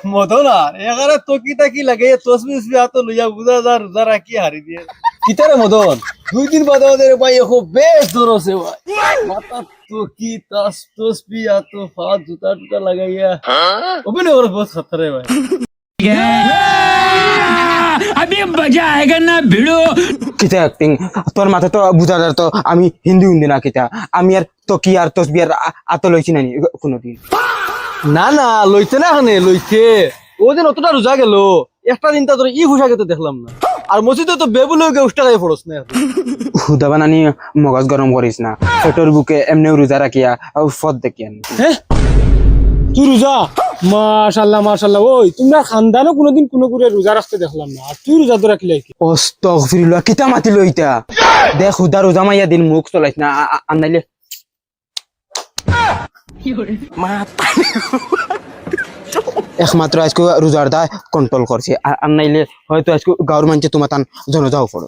মতো না এখানে তোকি তাকি লাগে তসবি উসবি হাত লইয়া বুঝা যা রোজা রাখি হারি দিয়ে কিতারে মদন 2 দিন বাদে ওদের ভাই খুব বেশ দূর আছে ভাই মাথা তোকি তাস তসবি হাত ফাত জুতা টুটা লাগাইয়া ওখানে ওর বহুত খতরে ভাই अभी मजा आएगा ना भिड़ो কিতা অ্যাক্টিং তোর মাথা তো বুঝাদার তো আমি হিন্দি না কিতা আমি আর তো কি আর তসবি আর আত লইছি না কোনোদিন না না লইতে না এখানে লইতে ওই দিন অতটা রোজা গেল একটা দিন তা তোর ই হুশাকে তো দেখলাম না আর মসজিদে তো বেবুলে উষ্টা খাই পড়স না হুদা বানানি মগজ গরম করিস না পেটর বুকে এমনি রোজা রাখিয়া ফদ দেখিয়ান হ্যাঁ তুই রোজা মাশাআল্লাহ মাশাআল্লাহ ওই তোমরা খানদানও কোনোদিন কোনো করে রোজা রাখতে দেখলাম না আর তুই রোজা তো রাখলি কি অস্তাগফিরুল্লাহ কিতা মাতি লইতা দেখ হুদা রোজা মাইয়া দিন মুখ চলাইস না আনাইলে একমাত্র আজকে রোজার দা কন্ট্রোল করছে আর আনাইলে হয়তো আজকে গাঁর মানুষ তোমার জনজাও পড়ে